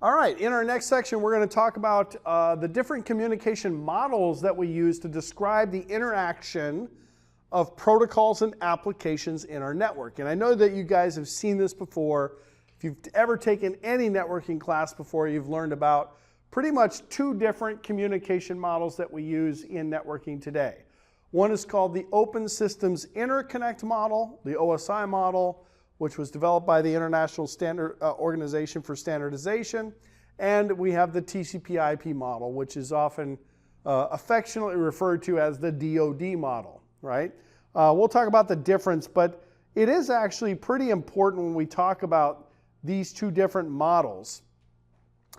All right, in our next section, we're going to talk about the different communication models that we use to describe the interaction of protocols and applications in our network. And I know that you guys have seen this before. If you've ever taken any networking class before, you've learned about pretty much two different communication models that we use in networking today. One is called the Open Systems Interconnect model, the OSI model, which was developed by the International Standard Organization for Standardization. And we have the TCP/IP model, which is often affectionately referred to as the DoD model, right? We'll talk about the difference, but it is actually pretty important when we talk about these two different models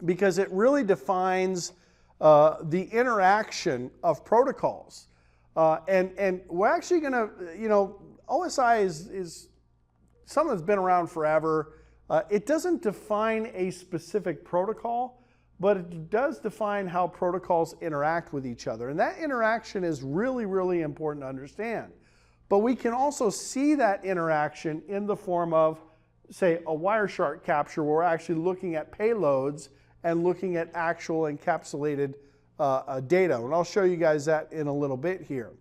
because it really defines the interaction of protocols. And we're actually going to, OSI is something that's been around forever. It doesn't define a specific protocol, but it does define how protocols interact with each other. And that interaction is really, really important to understand. But we can also see that interaction in the form of, say, a Wireshark capture where we're actually looking at payloads and looking at actual encapsulated data. And I'll show you guys that in a little bit here.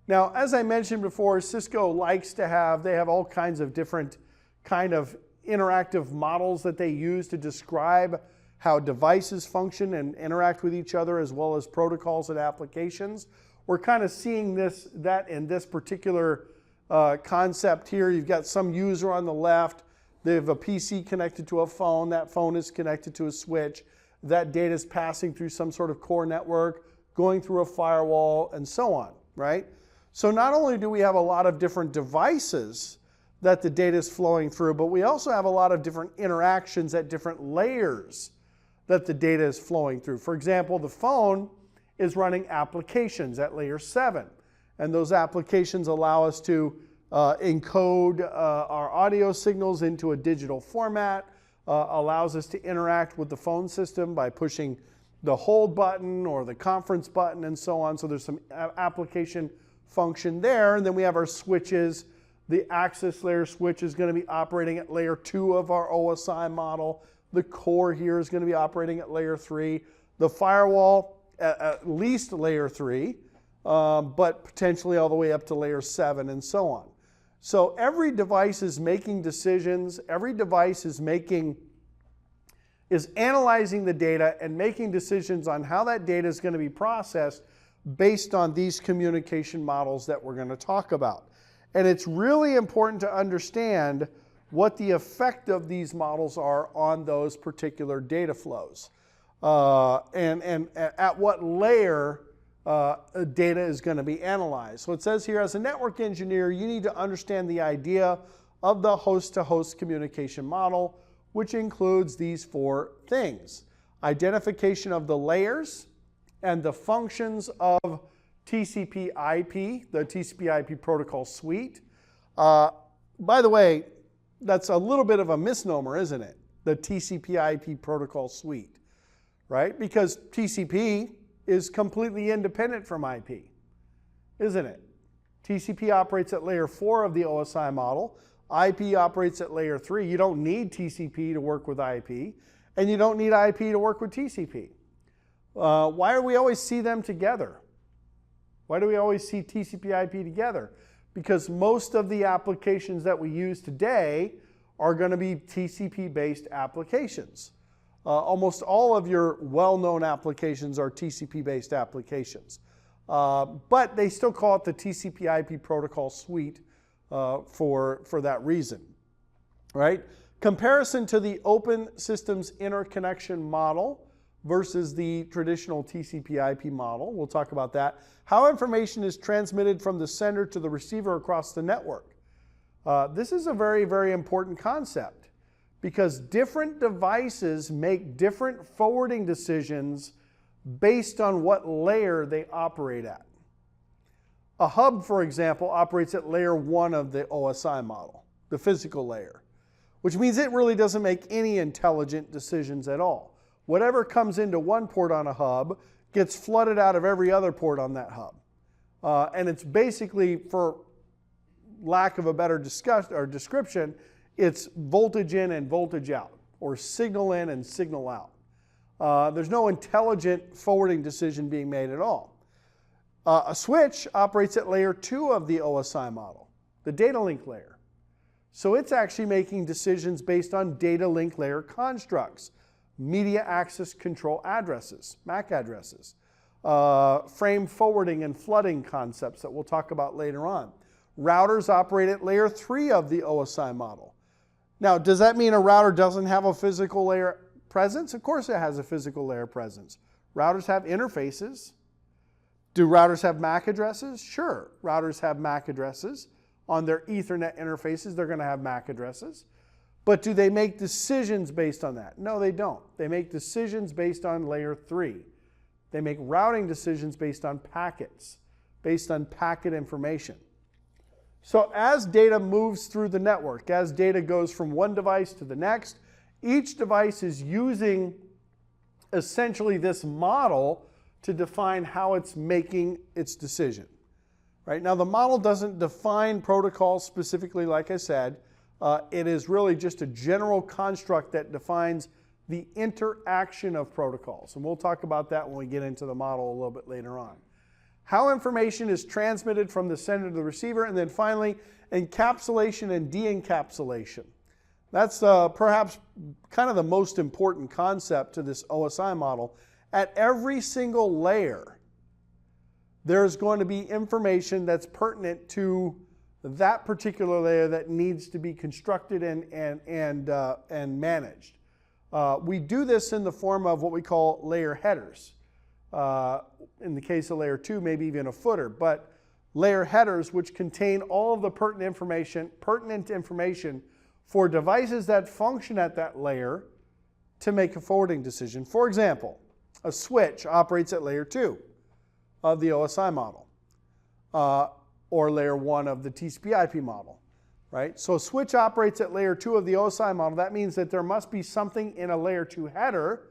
Now, as I mentioned before, Cisco likes to have, they have all kinds of different kind of interactive models that they use to describe how devices function and interact with each other as well as protocols and applications. We're kind of seeing that in this particular concept here. You've got some user on the left. They have a PC connected to a phone. That phone is connected to a switch. That data is passing through some sort of core network, going through a firewall, and so on, right? So not only do we have a lot of different devices that the data is flowing through, but we also have a lot of different interactions at different layers that the data is flowing through. For example, the phone is running applications at layer 7, and those applications allow us to encode our audio signals into a digital format, allows us to interact with the phone system by pushing the hold button or the conference button and so on. So there's some application function there. And then we have our switches. The access layer switch is going to be operating at layer 2 of our OSI model. The core here is going to be operating at layer 3. The firewall at least layer 3, but potentially all the way up to layer 7 and so on. So every device is making decisions. Every device is analyzing the data and making decisions on how that data is going to be processed based on these communication models that we're going to talk about. And it's really important to understand what the effect of these models are on those particular data flows and at what layer data is going to be analyzed. So it says here, as a network engineer, you need to understand the idea of the host-to-host communication model, which includes these 4 things: identification of the layers and the functions of TCP/IP, the TCP/IP protocol suite. By the way, that's a little bit of a misnomer, isn't it? The TCP/IP protocol suite, right? Because TCP is completely independent from IP, isn't it? TCP operates at layer 4 of the OSI model. IP operates at layer 3. You don't need TCP to work with IP, and you don't need IP to work with TCP. Why do we always see them together? Why do we always see TCP/IP together? Because most of the applications that we use today are going to be TCP-based applications. Almost all of your well-known applications are TCP-based applications. But they still call it the TCP/IP protocol suite for that reason, right? Comparison to the Open Systems Interconnection model versus the traditional TCP/IP model. We'll talk about that. How information is transmitted from the sender to the receiver across the network. This is a very, very important concept because different devices make different forwarding decisions based on what layer they operate at. A hub, for example, operates at layer 1 of the OSI model, the physical layer, which means it really doesn't make any intelligent decisions at all. Whatever comes into one port on a hub gets flooded out of every other port on that hub. And it's basically, for lack of a better description, it's voltage in and voltage out. or signal in and signal out. There's no intelligent forwarding decision being made at all. A switch operates at layer 2 of the OSI model, the data link layer. So it's actually making decisions based on data link layer constructs, media access control addresses, MAC addresses, frame forwarding and flooding concepts that we'll talk about later on. Routers operate at layer 3 of the OSI model. Now, does that mean a router doesn't have a physical layer presence? Of course it has a physical layer presence. Routers have interfaces. Do routers have MAC addresses? Sure, routers have MAC addresses. On their Ethernet interfaces, they're going to have MAC addresses. But do they make decisions based on that? No, they don't. They make decisions based on layer 3. They make routing decisions based on packets, based on packet information. So as data moves through the network, as data goes from one device to the next, each device is using essentially this model to define how it's making its decision. Right? Now, the model doesn't define protocols specifically, like I said. It is really just a general construct that defines the interaction of protocols. And we'll talk about that when we get into the model a little bit later on. How information is transmitted from the sender to the receiver, and then finally, encapsulation and de-encapsulation. That's perhaps kind of the most important concept to this OSI model. At every single layer, there's going to be information that's pertinent to that particular layer that needs to be constructed and managed. We do this in the form of what we call layer headers. In the case of layer 2, maybe even a footer, but layer headers which contain all of the pertinent information for devices that function at that layer to make a forwarding decision. For example, a switch operates at layer 2 of the OSI model, or layer 1 of the TCP/IP model, right? So a switch operates at layer 2 of the OSI model. That means that there must be something in a layer 2 header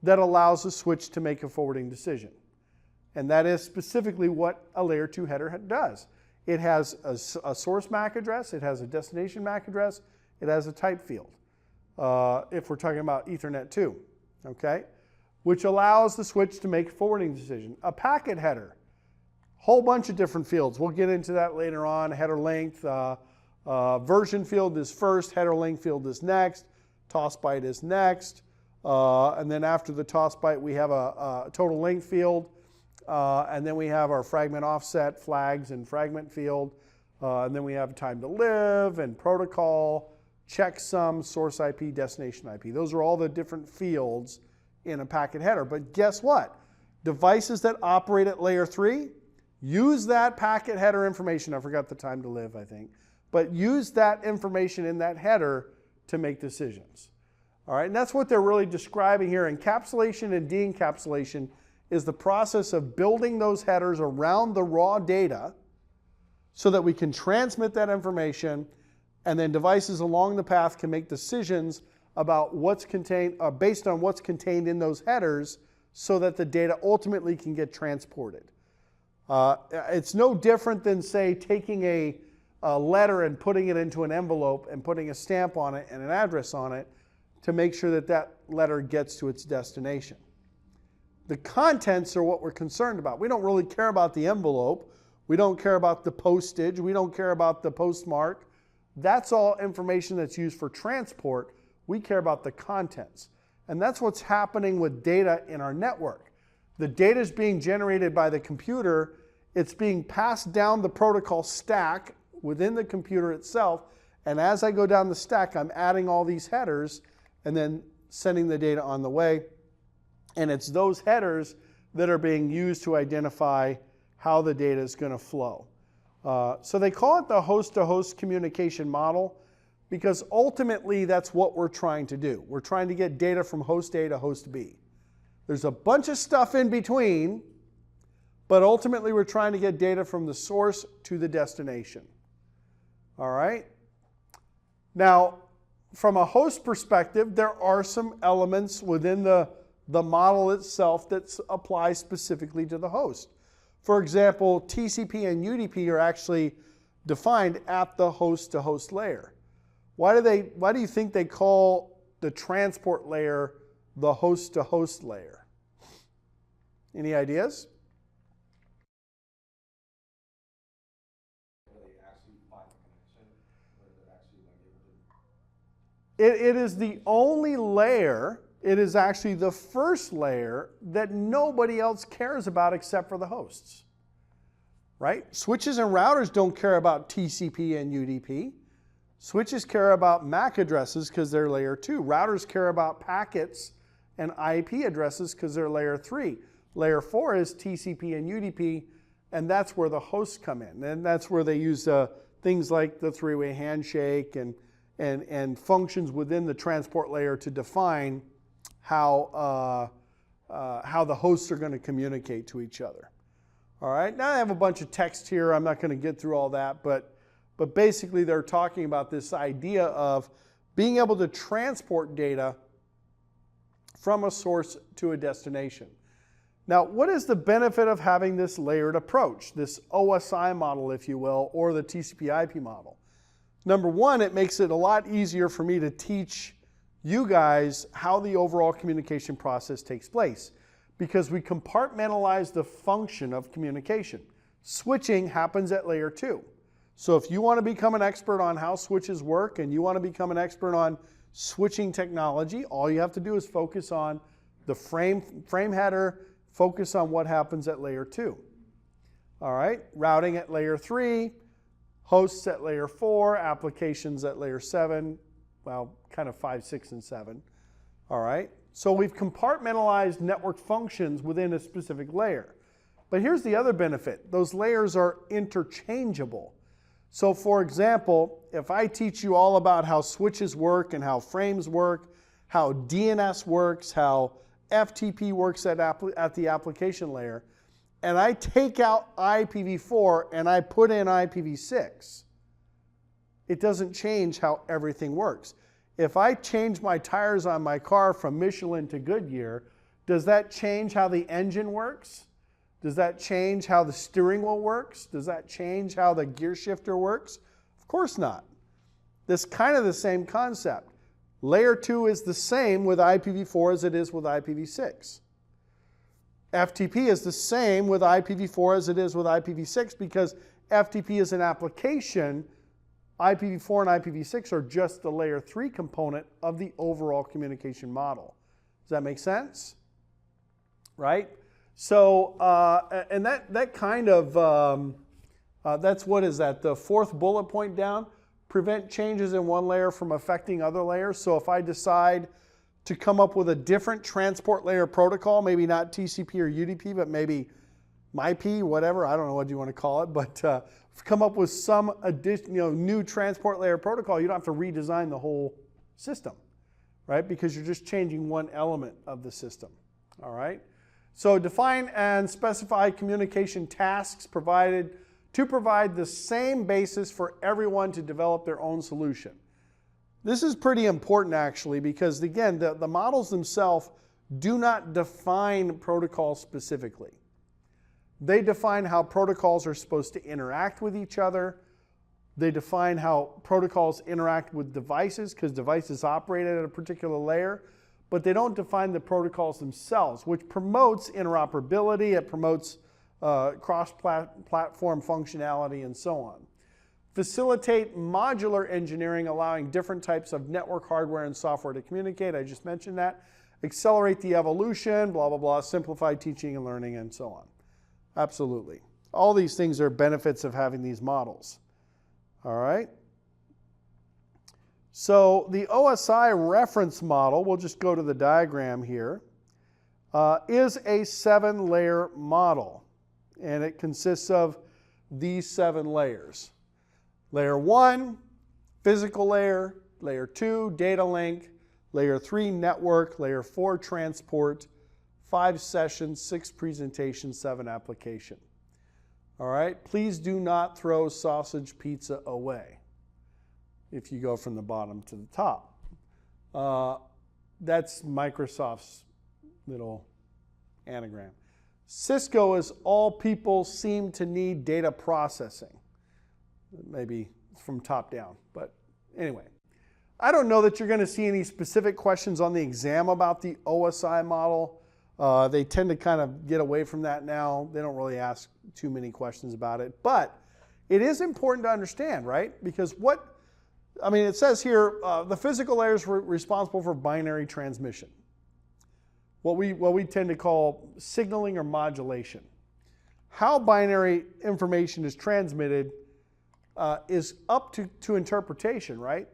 that allows the switch to make a forwarding decision. And that is specifically what a layer 2 header does. It has a source MAC address, it has a destination MAC address, it has a type field, if we're talking about Ethernet 2, okay? Which allows the switch to make a forwarding decision. A packet header, whole bunch of different fields. We'll get into that later on. Header length, version field is first, header length field is next, toss byte is next, and then after the toss byte we have a total length field, and then we have our fragment offset, flags and fragment field, and then we have time to live and protocol, checksum, source IP, destination IP. Those are all the different fields in a packet header. But guess what? Devices that operate at layer 3 use that packet header information. I forgot the time to live, I think. But use that information in that header to make decisions. All right, and that's what they're really describing here. Encapsulation and de-encapsulation is the process of building those headers around the raw data so that we can transmit that information, and then devices along the path can make decisions about what's contained, based on what's contained in those headers, so that the data ultimately can get transported. It's no different than, say, taking a letter and putting it into an envelope and putting a stamp on it and an address on it to make sure that that letter gets to its destination. The contents are what we're concerned about. We don't really care about the envelope. We don't care about the postage. We don't care about the postmark. That's all information that's used for transport. We care about the contents. And that's what's happening with data in our network. The data is being generated by the computer. It's being passed down the protocol stack within the computer itself. And as I go down the stack, I'm adding all these headers and then sending the data on the way. And it's those headers that are being used to identify how the data is going to flow. So they call it the host-to-host communication model because ultimately that's what we're trying to do. We're trying to get data from host A to host B. There's a bunch of stuff in between, but ultimately we're trying to get data from the source to the destination. All right? Now, from a host perspective, there are some elements within the model itself that apply specifically to the host. For example, TCP and UDP are actually defined at the host-to-host layer. Why do you think they call the transport layer the host-to-host layer? Any ideas? It is the only layer, it is actually the first layer that nobody else cares about except for the hosts. Right? Switches and routers don't care about TCP and UDP. Switches care about MAC addresses because they're layer 2. Routers care about packets and IP addresses because they're layer 3. Layer 4 is TCP and UDP, and that's where the hosts come in. And that's where they use things like the three-way handshake and functions within the transport layer to define how the hosts are going to communicate to each other. All right, now I have a bunch of text here. I'm not going to get through all that, but basically they're talking about this idea of being able to transport data from a source to a destination. Now, what is the benefit of having this layered approach, this OSI model, if you will, or the TCP/IP model? Number one, it makes it a lot easier for me to teach you guys how the overall communication process takes place, because we compartmentalize the function of communication. Switching happens at layer 2. So if you want to become an expert on how switches work and you want to become an expert on switching technology, all you have to do is focus on the frame header, focus on what happens at layer 2. All right, routing at layer 3, hosts at layer 4, applications at layer 7, well, kind of 5, 6, and 7. All right, so we've compartmentalized network functions within a specific layer. But here's the other benefit. Those layers are interchangeable. So for example, if I teach you all about how switches work and how frames work, how DNS works, how FTP works at the application layer, and I take out IPv4 and I put in IPv6, it doesn't change how everything works. If I change my tires on my car from Michelin to Goodyear, does that change how the engine works? Does that change how the steering wheel works? Does that change how the gear shifter works? Of course not. This is kind of the same concept. Layer 2 is the same with IPv4 as it is with IPv6. FTP is the same with IPv4 as it is with IPv6 because FTP is an application. IPv4 and IPv6 are just the layer 3 component of the overall communication model. Does that make sense? Right? So, and that kind of, that's what is that, the fourth bullet point down? Prevent changes in one layer from affecting other layers. So if I decide to come up with a different transport layer protocol, maybe not TCP or UDP, but maybe MIP, whatever, I don't know what you want to call it, but come up with some new transport layer protocol, you don't have to redesign the whole system, right? Because you're just changing one element of the system, all right? So define and specify communication tasks to provide the same basis for everyone to develop their own solution. This is pretty important actually because again, the models themselves do not define protocols specifically. They define how protocols are supposed to interact with each other. They define how protocols interact with devices because devices operate at a particular layer. But they don't define the protocols themselves, which promotes interoperability, it promotes cross-platform functionality, and so on. Facilitate modular engineering, allowing different types of network hardware and software to communicate. I just mentioned that. Accelerate the evolution, blah, blah, blah. Simplify teaching and learning, and so on. Absolutely. All these things are benefits of having these models. All right? So the OSI reference model, we'll just go to the diagram here, is a 7-layer model. And it consists of these 7 layers. Layer 1, physical layer. Layer 2, data link. Layer 3, network. Layer 4, transport. 5 sessions, 6 presentations, 7 application. All right, please do not throw sausage pizza away if you go from the bottom to the top. That's Microsoft's little anagram. Cisco is all people seem to need data processing. Maybe from top down, but anyway. I don't know that you're going to see any specific questions on the exam about the OSI model. They tend to kind of get away from that now. They don't really ask too many questions about it. But it is important to understand, right? Because it says here, the physical layer is responsible for binary transmission. What we tend to call signaling or modulation. How binary information is transmitted is up to interpretation, right?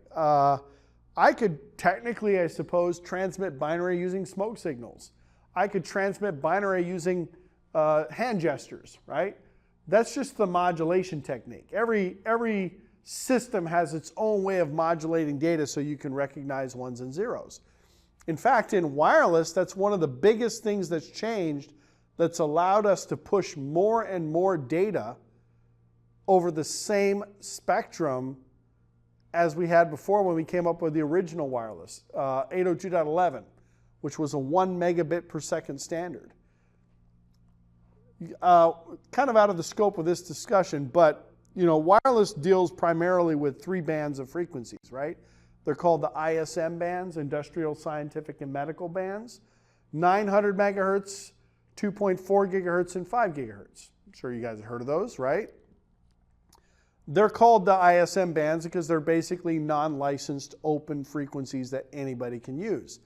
I could technically, I suppose, transmit binary using smoke signals. I could transmit binary using hand gestures, right? That's just the modulation technique. Every system has its own way of modulating data so you can recognize ones and zeros. In fact, in wireless, that's one of the biggest things that's changed, that's allowed us to push more and more data over the same spectrum as we had before when we came up with the original wireless, 802.11, which was a 1 megabit per second standard. Kind of out of the scope of this discussion, but wireless deals primarily with 3 bands of frequencies, right? They're called the ISM bands, industrial, scientific, and medical bands. 900 megahertz, 2.4 gigahertz, and 5 gigahertz. I'm sure you guys have heard of those, right? They're called the ISM bands because they're basically non-licensed open frequencies that anybody can use.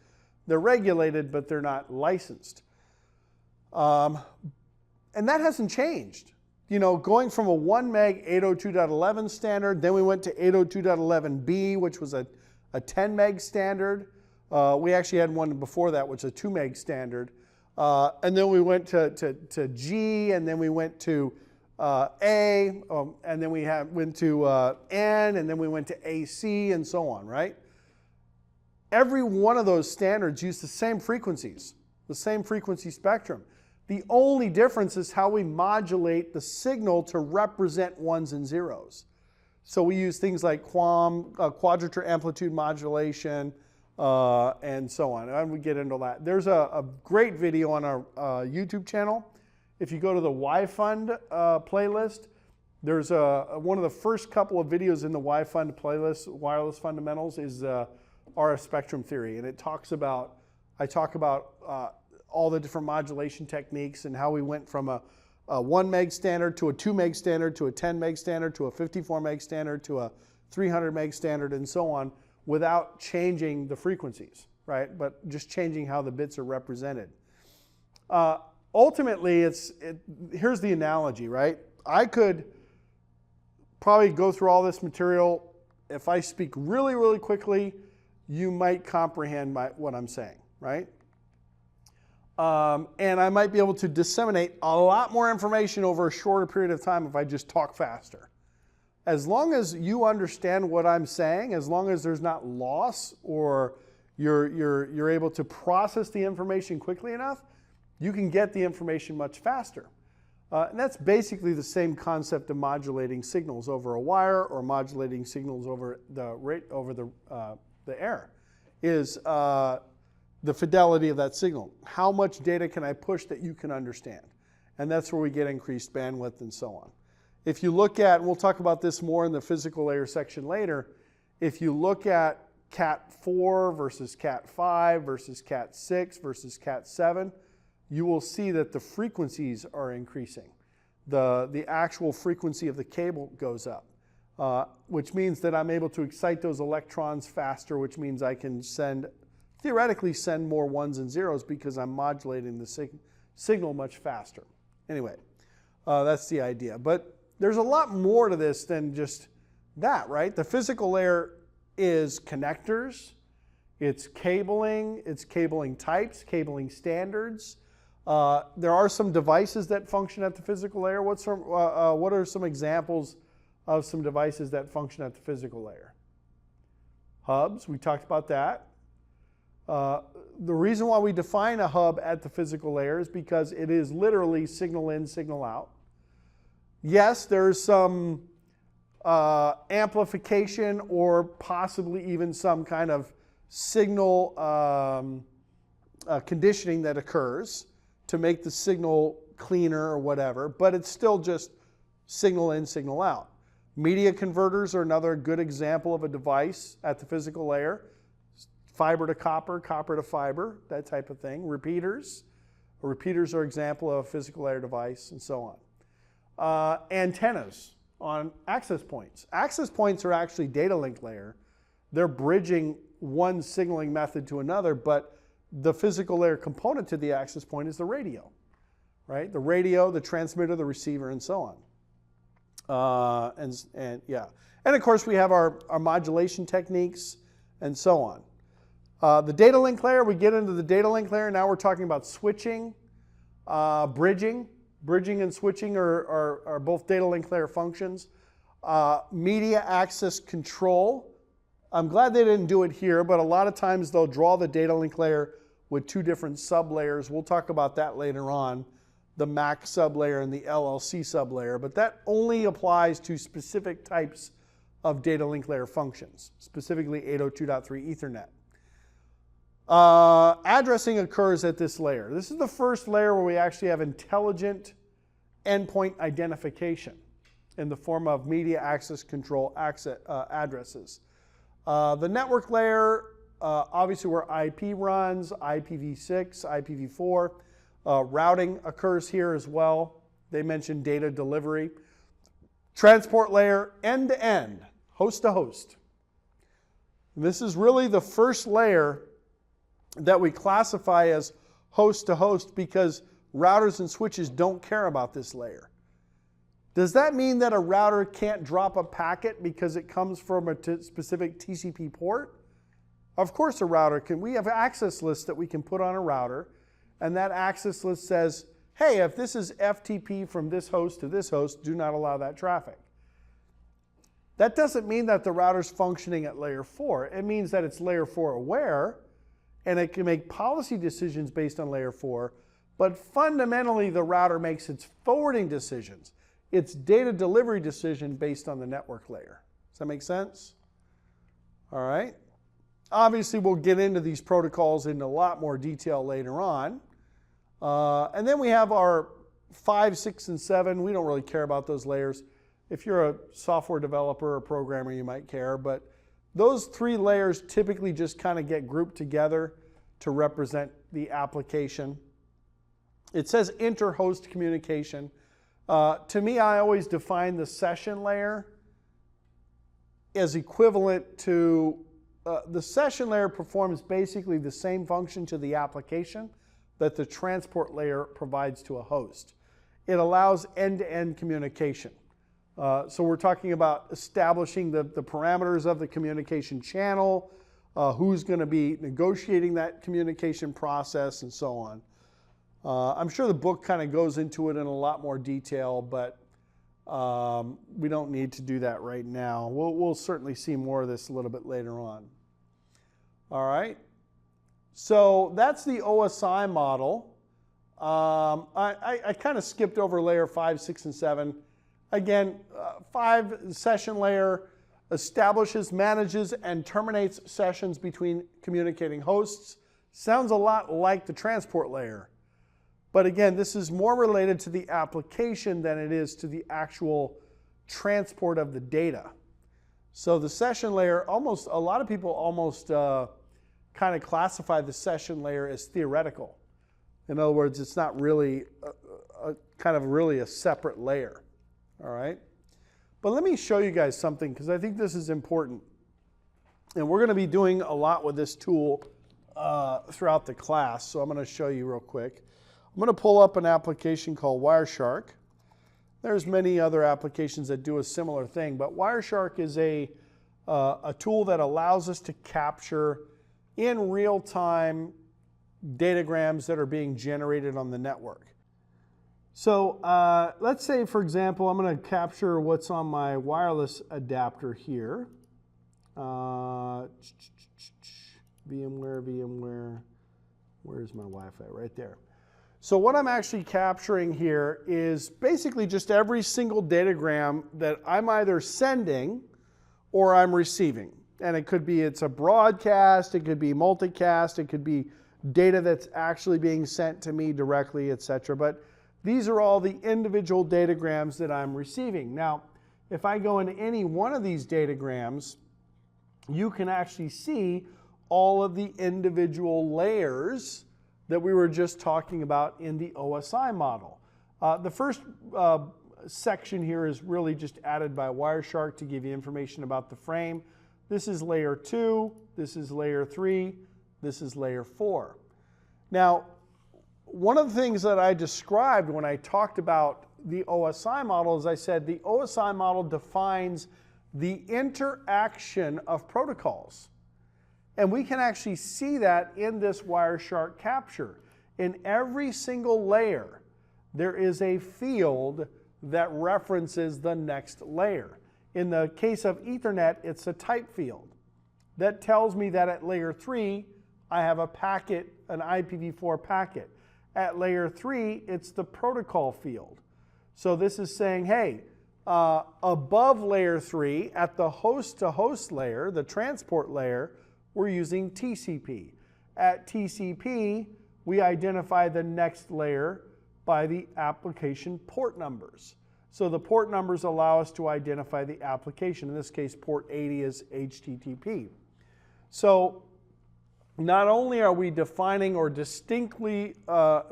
They're regulated, but they're not licensed. And that hasn't changed. Going from a 1 meg 802.11 standard, then we went to 802.11b, which was a 10 meg standard. We actually had one before that, which was a 2 meg standard. And then we went to G, and then we went to A, and then we went to N, and then we went to AC, and so on, right? Every one of those standards used the same frequencies, the same frequency spectrum. The only difference is how we modulate the signal to represent ones and zeros. So we use things like quadrature amplitude modulation, and so on. And we get into that. There's a great video on our YouTube channel. If you go to the Y-Fund playlist, there's one of the first couple of videos in the Y-Fund playlist, Wireless Fundamentals, is RF spectrum theory. And I talk about all the different modulation techniques and how we went from a 1 meg standard to a 2 meg standard to a 10 meg standard to a 54 meg standard to a 300 meg standard and so on without changing the frequencies, right? But just changing how the bits are represented. Ultimately, here's the analogy, right? I could probably go through all this material. If I speak really, really quickly, you might comprehend what I'm saying, right? And I might be able to disseminate a lot more information over a shorter period of time if I just talk faster. As long as you understand what I'm saying, as long as there's not loss or you're able to process the information quickly enough, you can get the information much faster. And that's basically the same concept of modulating signals over a wire or modulating signals over the air, is the fidelity of that signal. How much data can I push that you can understand? And that's where we get increased bandwidth and so on. If you look at, and we'll talk about this more in the physical layer section later, if you look at Cat 4 versus Cat 5 versus Cat 6 versus Cat 7, you will see that the frequencies are increasing. The actual frequency of the cable goes up, which means that I'm able to excite those electrons faster, which means I can theoretically send more ones and zeros because I'm modulating the signal much faster. Anyway, that's the idea. But there's a lot more to this than just that, right? The physical layer is connectors, it's cabling types, cabling standards. There are some devices that function at the physical layer. What are some examples of some devices that function at the physical layer? Hubs, we talked about that. The reason why we define a hub at the physical layer is because it is literally signal in, signal out. Yes, there's some amplification or possibly even some kind of signal conditioning that occurs to make the signal cleaner or whatever, but it's still just signal in, signal out. Media converters are another good example of a device at the physical layer. Fiber to copper, copper to fiber, that type of thing. Repeaters. Repeaters are an example of a physical layer device, and so on. Antennas on access points. Access points are actually data link layer. They're bridging one signaling method to another, but the physical layer component to the access point is the radio, right? The radio, the transmitter, the receiver, and so on. And of course we have our modulation techniques and so on. The data link layer, we get into the data link layer. Now we're talking about switching, bridging. Bridging and switching are both data link layer functions. Media access control. I'm glad they didn't do it here, but a lot of times they'll draw the data link layer with two different sublayers. We'll talk about that later on, the MAC sublayer and the LLC sublayer, but that only applies to specific types of data link layer functions, specifically 802.3 Ethernet. Addressing occurs at this layer. This is the first layer where we actually have intelligent endpoint identification in the form of media access control addresses. The network layer, obviously where IP runs, IPv6, IPv4. Routing occurs here as well. They mentioned data delivery. Transport layer, end-to-end, host-to-host. This is really the first layer that we classify as host-to-host because routers and switches don't care about this layer. Does that mean that a router can't drop a packet because it comes from a specific TCP port? Of course a router can. We have access lists that we can put on a router, and that access list says, hey, if this is FTP from this host to this host, do not allow that traffic. That doesn't mean that the router's functioning at layer 4. It means that it's layer 4 aware, and it can make policy decisions based on layer 4, but fundamentally the router makes its forwarding decisions, its data delivery decision based on the network layer. Does that make sense? All right. Obviously, we'll get into these protocols in a lot more detail later on. And then we have our 5, 6, and 7. We don't really care about those layers. If you're a software developer or programmer, you might care. But those 3 layers typically just kind of get grouped together to represent the application. It says inter-host communication. To me, I always define the session layer as equivalent to the session layer performs basically the same function to the application that the transport layer provides to a host. It allows end-to-end communication. So we're talking about establishing the parameters of the communication channel, who's going to be negotiating that communication process, and so on. I'm sure the book kind of goes into it in a lot more detail, but we don't need to do that right now. We'll certainly see more of this a little bit later on. All right. So that's the OSI model. I kind of skipped over layer 5, 6, and 7. Again, 5 session layer establishes, manages, and terminates sessions between communicating hosts. Sounds a lot like the transport layer. But again, this is more related to the application than it is to the actual transport of the data. So the session layer, a lot of people almost kind of classify the session layer as theoretical. In other words, it's not really really a separate layer. All right? But let me show you guys something, because I think this is important. And we're going to be doing a lot with this tool throughout the class, so I'm going to show you real quick. I'm going to pull up an application called Wireshark. There's many other applications that do a similar thing, but Wireshark is a tool that allows us to capture in real time datagrams that are being generated on the network. So let's say, for example, I'm going to capture what's on my wireless adapter here. VMware, where's my Wi-Fi? Right there. So what I'm actually capturing here is basically just every single datagram that I'm either sending or I'm receiving. And it could be, it's a broadcast, it could be multicast, it could be data that's actually being sent to me directly, etc. But these are all the individual datagrams that I'm receiving. Now, if I go into any one of these datagrams, you can actually see all of the individual layers that we were just talking about in the OSI model. The first section here is really just added by Wireshark to give you information about the frame. This is layer 2, this is layer 3, this is layer 4. Now, one of the things that I described when I talked about the OSI model is I said the OSI model defines the interaction of protocols. And we can actually see that in this Wireshark capture. In every single layer, there is a field that references the next layer. In the case of Ethernet, it's a type field. That tells me that at layer 3, I have a packet, an IPv4 packet. At layer 3, it's the protocol field. So this is saying, hey, above layer 3, at the host-to-host layer, the transport layer, we're using TCP. At TCP, we identify the next layer by the application port numbers. So the port numbers allow us to identify the application. In this case, port 80 is HTTP. So not only are we defining or distinctly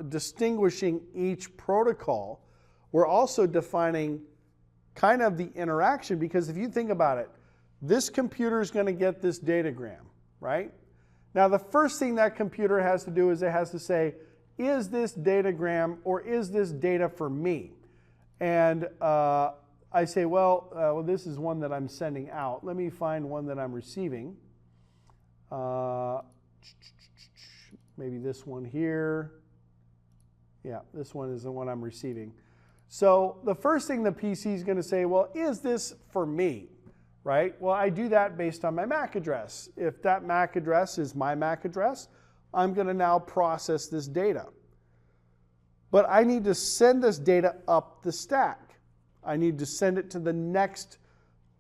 distinguishing each protocol, we're also defining kind of the interaction, because if you think about it, this computer is going to get this datagram, right? Now the first thing that computer has to do is it has to say, is this datagram or is this data for me? And I say, well, this is one that I'm sending out. Let me find one that I'm receiving. Maybe this one here. Yeah, this one is the one I'm receiving. So the first thing the PC is going to say, well, is this for me? Right? Well, I do that based on my MAC address. If that MAC address is my MAC address, I'm going to now process this data. But I need to send this data up the stack. I need to send it to the next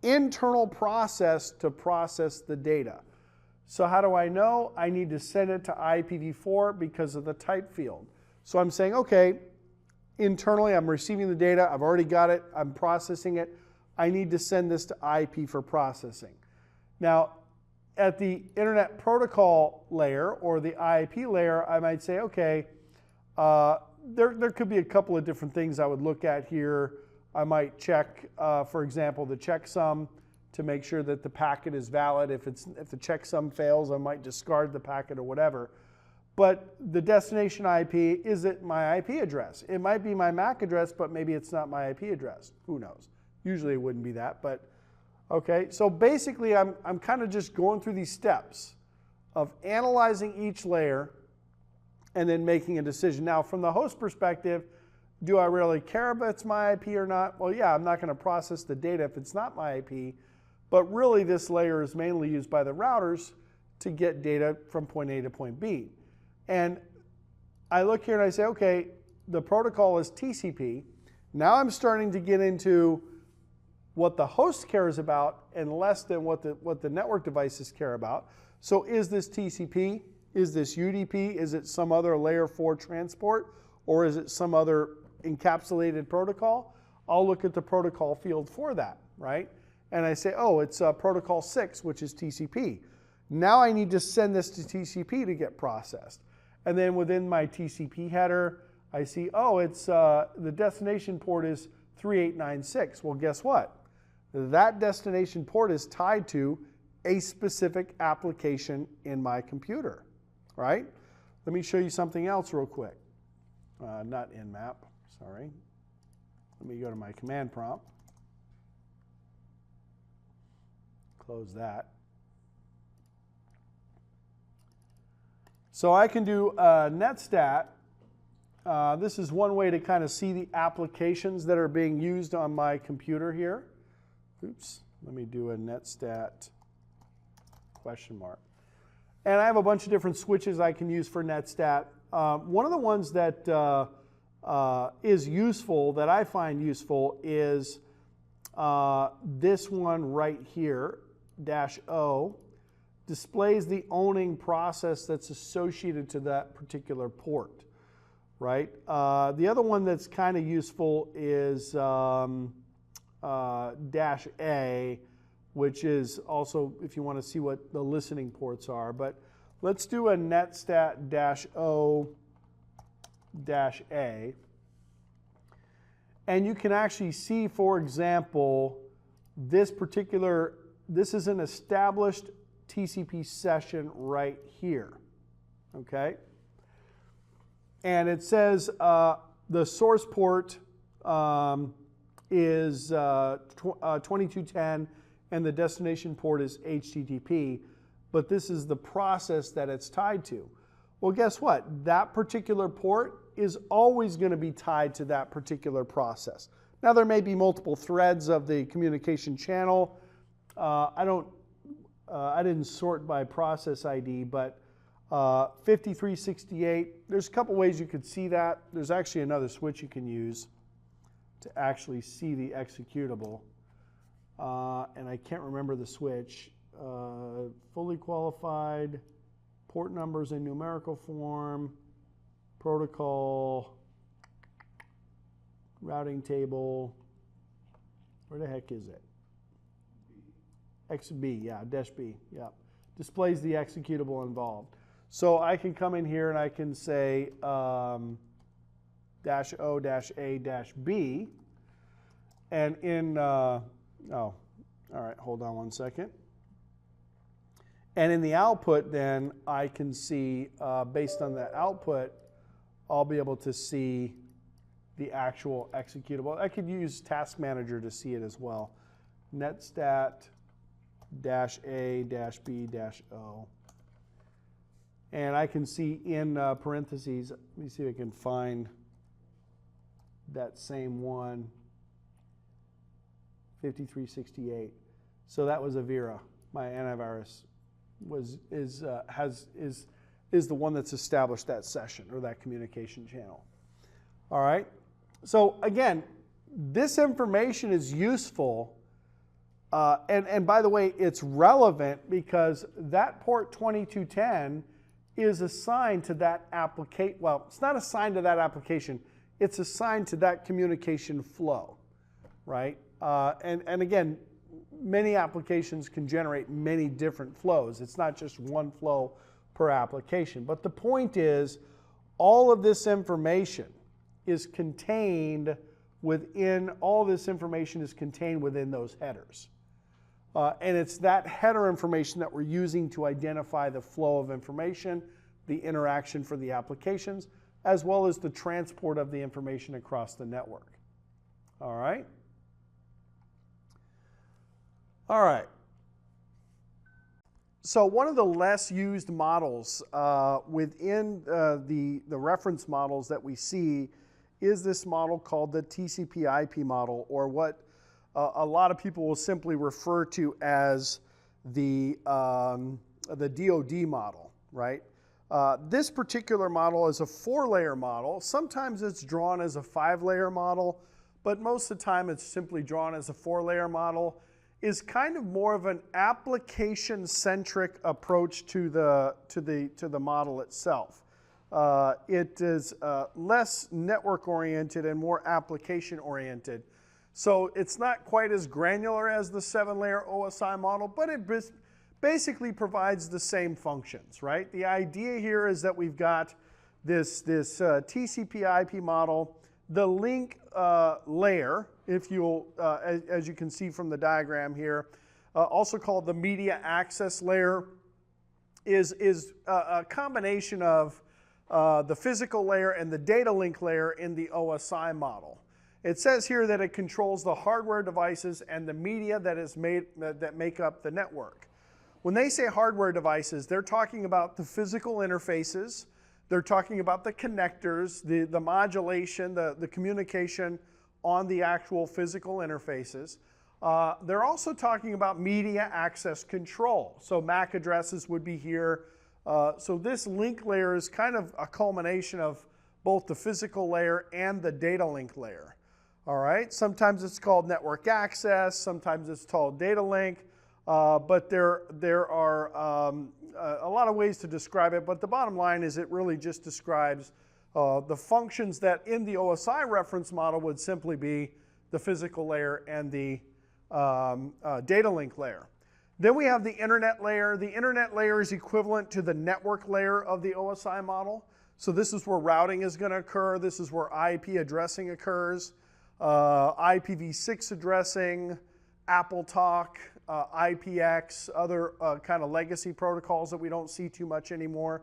internal process to process the data. So how do I know? I need to send it to IPv4 because of the type field. So I'm saying, okay, internally I'm receiving the data, I've already got it, I'm processing it, I need to send this to IP for processing. Now, at the Internet Protocol layer or the IP layer, I might say, okay, there could be a couple of different things I would look at here. I might check, for example, the checksum to make sure that the packet is valid. If the checksum fails, I might discard the packet or whatever. But the destination IP, is it my IP address? It might be my MAC address, but maybe it's not my IP address. Who knows? Usually it wouldn't be that, but okay. So basically I'm kind of just going through these steps of analyzing each layer and then making a decision. Now from the host perspective, do I really care if it's my IP or not? Well, yeah, I'm not going to process the data if it's not my IP, but really this layer is mainly used by the routers to get data from point A to point B. And I look here and I say, okay, the protocol is TCP. Now I'm starting to get into what the host cares about and less than what the network devices care about. So is this TCP? Is this UDP? Is it some other layer 4 transport? Or is it some other encapsulated protocol? I'll look at the protocol field for that, right? And I say, oh, it's protocol 6, which is TCP. Now I need to send this to TCP to get processed. And then within my TCP header, I see, oh, it's the destination port is 3896. Well, guess what? That destination port is tied to a specific application in my computer, right? Let me show you something else real quick. Not Nmap, sorry. Let me go to my command prompt. Close that. So I can do Netstat. This is one way to kind of see the applications that are being used on my computer here. Oops, let me do a Netstat question mark. And I have a bunch of different switches I can use for Netstat. One of the ones that is useful, that I find useful, is this one right here, -O, displays the owning process that's associated to that particular port, right? The other one that's kind of useful is dash A, which is also if you want to see what the listening ports are. But let's do a Netstat dash O dash A. And you can actually see, for example, this is an established TCP session right here, okay? And it says the source port is 2210 and the destination port is HTTP, but this is the process that it's tied to. Well, guess what? That particular port is always going to be tied to that particular process. Now, there may be multiple threads of the communication channel. I didn't sort by process ID, but 5368, there's a couple ways you could see that. There's actually another switch you can use to actually see the executable. And I can't remember the switch. Fully qualified, port numbers in numerical form, protocol, routing table. Where the heck is it? XB, yeah, dash B, yeah. Displays the executable involved. So I can come in here and I can say dash O dash A dash B. And in, oh, all right, hold on one second. And in the output then, I can see, based on that output, I'll be able to see the actual executable. I could use Task Manager to see it as well. Netstat dash A dash B dash O. And I can see in parentheses, let me see if I can find that same one, 5368. So that was Avira, my antivirus is the one that's established that session or that communication channel. All right. So again, this information is useful, and by the way, it's relevant because that port 2210 is assigned to that application. Well, it's not assigned to that application. It's assigned to that communication flow, right? And again, many applications can generate many different flows. It's not just one flow per application. But the point is, all of this information is contained within, those headers. And it's that header information that we're using to identify the flow of information, the interaction for the applications, as well as the transport of the information across the network. All right? All right. So one of the less used models within the reference models that we see is this model called the TCP/IP model, or what a lot of people will simply refer to as the DoD model, right? This particular model is a 4-layer model. Sometimes it's drawn as a 5-layer model, but most of the time it's simply drawn as a 4-layer model. Is kind of more of an application-centric approach to the model itself. It is less network-oriented and more application-oriented. So it's not quite as granular as the 7-layer OSI model, but it basically provides the same functions, right? The idea here is that we've got this TCP/IP model, the link layer, if you'll, as you can see from the diagram here, also called the media access layer, is a combination of the physical layer and the data link layer in the OSI model. It says here that it controls the hardware devices and the media that make up the network. When they say hardware devices, they're talking about the physical interfaces. They're talking about the connectors, the modulation, the communication on the actual physical interfaces. They're also talking about media access control. So MAC addresses would be here. So this link layer is kind of a culmination of both the physical layer and the data link layer. All right. Sometimes it's called network access. Sometimes it's called data link. But there are a lot of ways to describe it. But the bottom line is it really just describes the functions that in the OSI reference model would simply be the physical layer and the data link layer. Then we have the internet layer. The internet layer is equivalent to the network layer of the OSI model. So this is where routing is going to occur. This is where IP addressing occurs, IPv6 addressing, AppleTalk, IPX, other kind of legacy protocols that we don't see too much anymore.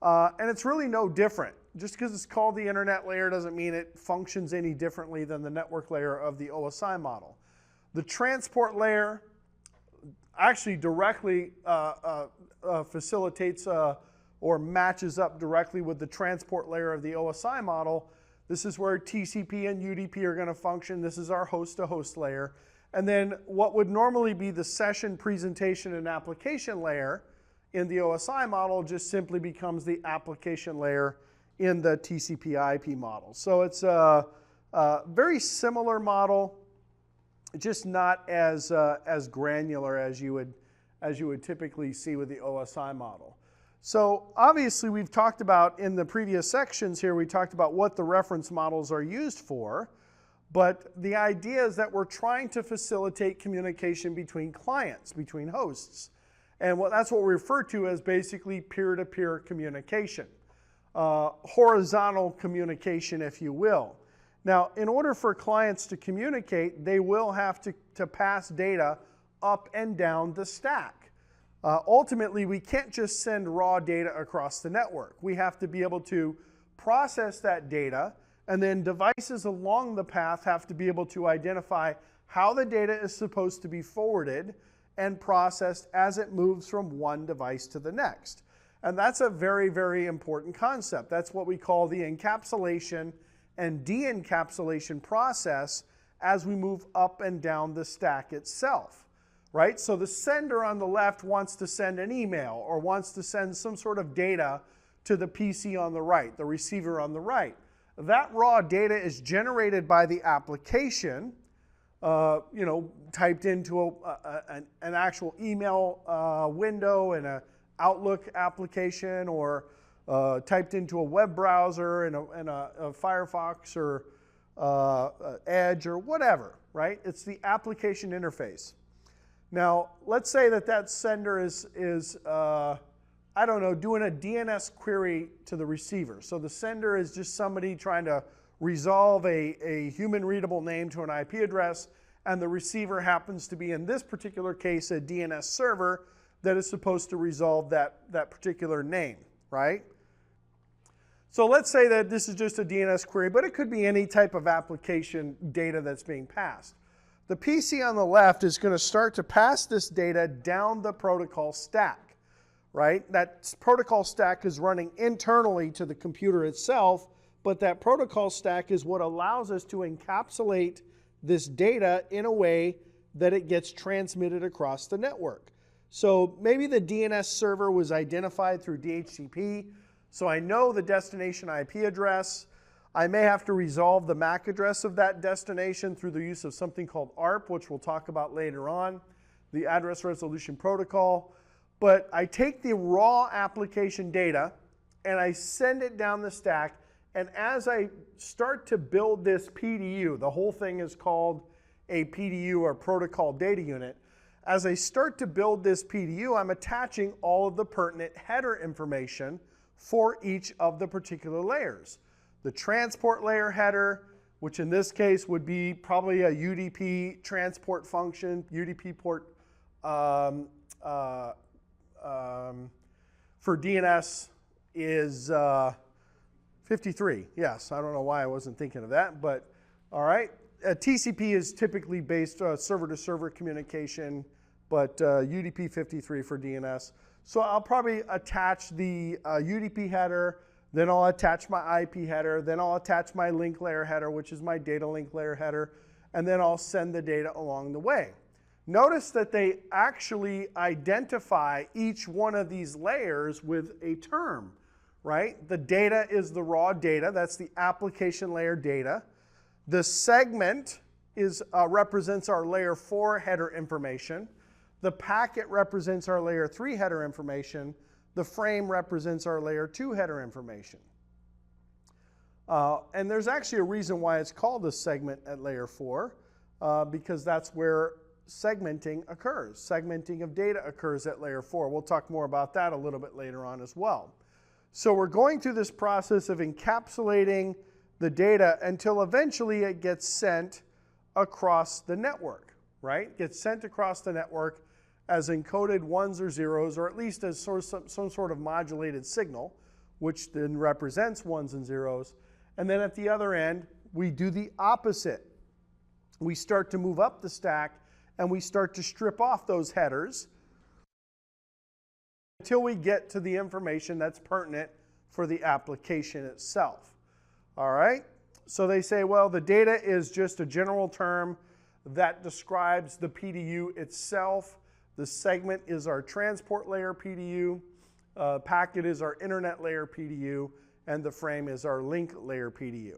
And it's really no different. Just because it's called the internet layer doesn't mean it functions any differently than the network layer of the OSI model. The transport layer actually directly facilitates or matches up directly with the transport layer of the OSI model. This is where TCP and UDP are going to function. This is our host-to-host layer. And then what would normally be the session, presentation, and application layer in the OSI model just simply becomes the application layer in the TCP/IP model. So it's a very similar model, just not as granular as you would typically see with the OSI model. So obviously we've talked about in the previous sections here, we talked about what the reference models are used for, but the idea is that we're trying to facilitate communication between clients, between hosts. And that's what we refer to as basically peer-to-peer communication, horizontal communication, if you will. Now, in order for clients to communicate, they will have to pass data up and down the stack. Ultimately, we can't just send raw data across the network. We have to be able to process that data, and then devices along the path have to be able to identify how the data is supposed to be forwarded and processed as it moves from one device to the next. And that's a very, very important concept. That's what we call the encapsulation and de-encapsulation process as we move up and down the stack itself. Right? So the sender on the left wants to send an email or wants to send some sort of data to the PC on the right, the receiver on the right. That raw data is generated by the application, typed into an actual email window in an Outlook application, or typed into a web browser in a Firefox or Edge or whatever, right? It's the application interface. Now, let's say that sender is I don't know, doing a DNS query to the receiver. So the sender is just somebody trying to resolve a human-readable name to an IP address, and the receiver happens to be, in this particular case, a DNS server that is supposed to resolve that particular name, right? So let's say that this is just a DNS query, but it could be any type of application data that's being passed. The PC on the left is going to start to pass this data down the protocol stack, right? That protocol stack is running internally to the computer itself, but that protocol stack is what allows us to encapsulate this data in a way that it gets transmitted across the network. So maybe the DNS server was identified through DHCP, so I know the destination IP address. I may have to resolve the MAC address of that destination through the use of something called ARP, which we'll talk about later on, the address resolution protocol. But I take the raw application data and I send it down the stack, and as I start to build this PDU, the whole thing is called a PDU, or protocol data unit. As I start to build this PDU, I'm attaching all of the pertinent header information for each of the particular layers. The transport layer header, which in this case would be probably a UDP transport function. UDP port for DNS is 53. Yes, I don't know why I wasn't thinking of that, but all right. TCP is typically based server-to-server communication, but UDP 53 for DNS. So I'll probably attach the UDP header, then I'll attach my IP header, then I'll attach my link layer header, which is my data link layer header, and then I'll send the data along the way. Notice that they actually identify each one of these layers with a term, right? The data is the raw data. That's the application layer data. The segment represents our layer 4 header information. The packet represents our layer 3 header information. The frame represents our layer 2 header information. And there's actually a reason why it's called a segment at layer 4, because that's where segmenting occurs. Segmenting of data occurs at layer 4. We'll talk more about that a little bit later on as well. So we're going through this process of encapsulating the data until eventually it gets sent across the network, right? Gets sent across the network as encoded ones or zeros, or at least as some sort of modulated signal, which then represents ones and zeros. And then at the other end, we do the opposite. We start to move up the stack and we start to strip off those headers until we get to the information that's pertinent for the application itself. All right? So they say, well, the data is just a general term that describes the PDU itself. The segment is our transport layer PDU. Packet is our internet layer PDU. And the frame is our link layer PDU.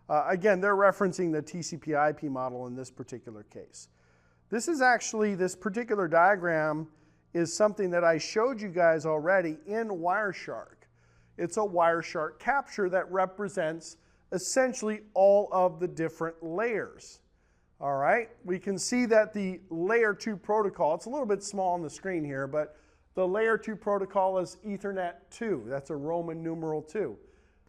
Again, they're referencing the TCP/IP model in this particular case. This particular diagram is something that I showed you guys already in Wireshark. It's a Wireshark capture that represents essentially all of the different layers. All right, we can see that the layer 2 protocol, it's a little bit small on the screen here, but the layer 2 protocol is Ethernet 2. That's a Roman numeral 2.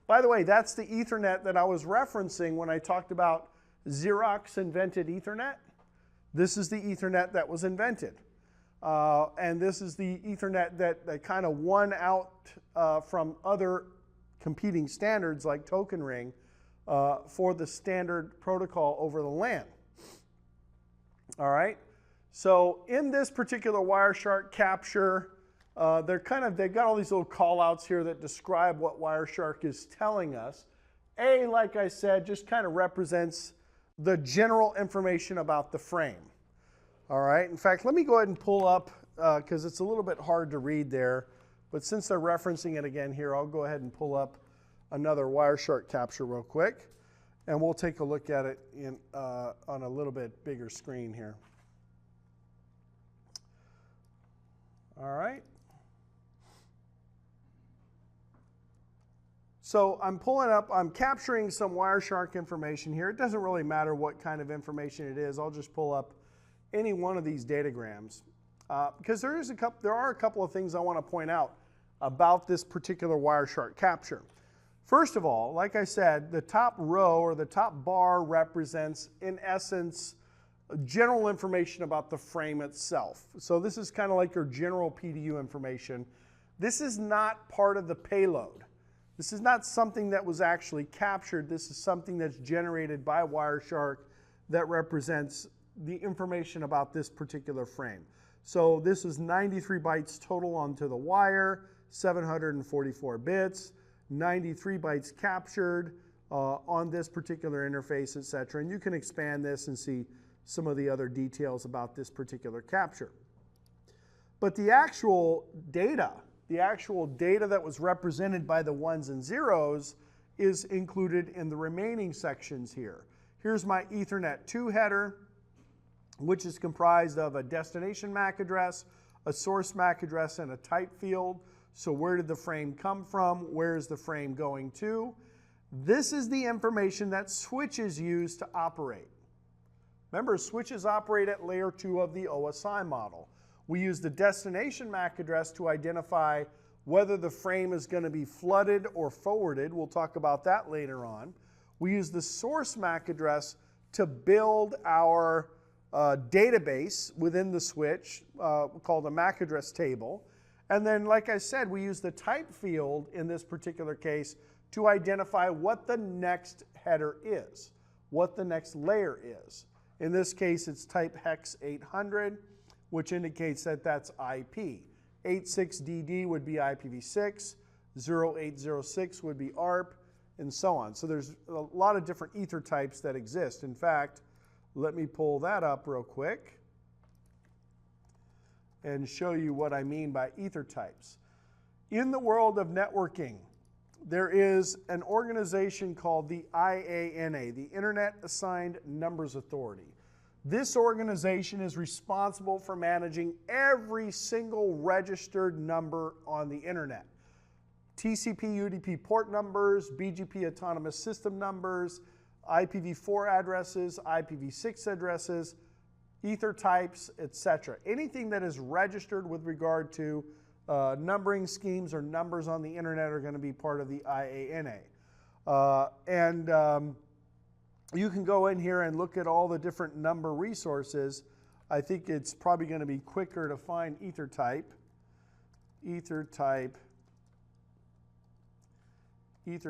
By the way, that's the Ethernet that I was referencing when I talked about Xerox invented Ethernet. This is the Ethernet that was invented. And this is the Ethernet that kind of won out from other competing standards like Token Ring for the standard protocol over the LAN. All right. So in this particular Wireshark capture, they've got all these little call outs here that describe what Wireshark is telling us. A, like I said, just kind of represents the general information about the frame. All right. In fact, let me go ahead and pull up, because it's a little bit hard to read there. But since they're referencing it again here, I'll go ahead and pull up another Wireshark capture real quick. And we'll take a look at it on a little bit bigger screen here. All right. So I'm capturing some Wireshark information here. It doesn't really matter what kind of information it is. I'll just pull up any one of these datagrams. Because there are a couple of things I want to point out about this particular Wireshark capture. First of all, like I said, the top row or the top bar represents, in essence, general information about the frame itself. So this is kind of like your general PDU information. This is not part of the payload. This is not something that was actually captured. This is something that's generated by Wireshark that represents the information about this particular frame. So this is 93 bytes total onto the wire, 744 bits, 93 bytes captured on this particular interface, etc. And you can expand this and see some of the other details about this particular capture. But the actual data that was represented by the ones and zeros is included in the remaining sections here. Here's my Ethernet 2 header, which is comprised of a destination MAC address, a source MAC address, and a type field. So where did the frame come from? Where is the frame going to? This is the information that switches use to operate. Remember, switches operate at layer 2 of the OSI model. We use the destination MAC address to identify whether the frame is going to be flooded or forwarded. We'll talk about that later on. We use the source MAC address to build our database within the switch called a MAC address table. And then, like I said, we use the type field in this particular case to identify what the next header is, what the next layer is. In this case, it's type hex 800, which indicates that that's IP. 86DD would be IPv6, 0806 would be ARP, and so on. So there's a lot of different ether types that exist. In fact, let me pull that up real quick and show you what I mean by ether types. In the world of networking, there is an organization called the IANA, the Internet Assigned Numbers Authority. This organization is responsible for managing every single registered number on the internet. TCP UDP port numbers, BGP autonomous system numbers, IPv4 addresses, IPv6 addresses, ether types, etc. Anything that is registered with regard to numbering schemes or numbers on the internet are going to be part of the IANA. You can go in here and look at all the different number resources. I think it's probably going to be quicker to find ether type, ether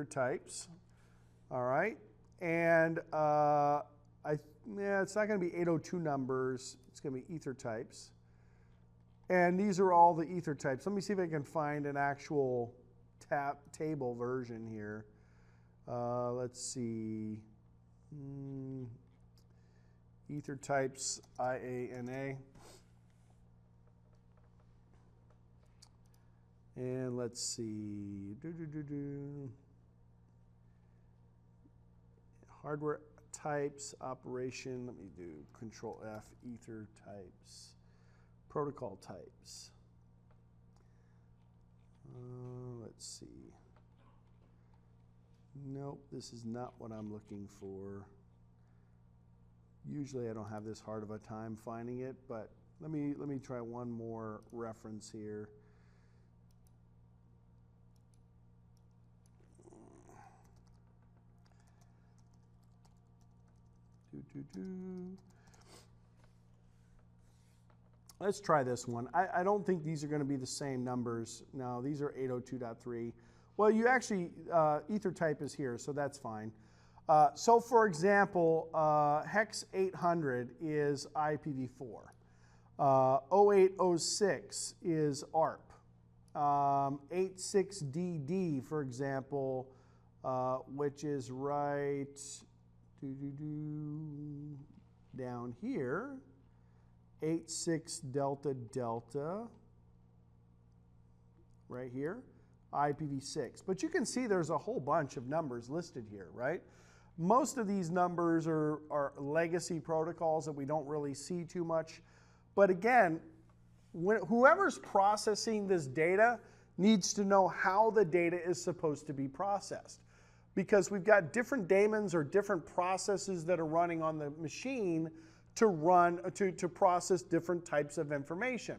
types. All right, and it's not going to be 802 numbers. It's going to be ether types. And these are all the ether types. Let me see if I can find an actual table version here. Let's see. Ether types, IANA. And let's see. Hardware types, operation. Let me do Control F, ether types. Protocol types. Let's see. Nope, this is not what I'm looking for. Usually I don't have this hard of a time finding it, but let me try one more reference here. Let's try this one. I don't think these are going to be the same numbers. No, these are 802.3. Well, you actually, ether type is here, so that's fine. So for example, hex 800 is IPv4. 0806 is ARP. 86DD, for example, which is right down here. 86 delta delta, right here, IPv6. But you can see there's a whole bunch of numbers listed here, right? Most of these numbers are legacy protocols that we don't really see too much. But again, whoever's processing this data needs to know how the data is supposed to be processed. Because we've got different daemons or different processes that are running on the machine to process different types of information.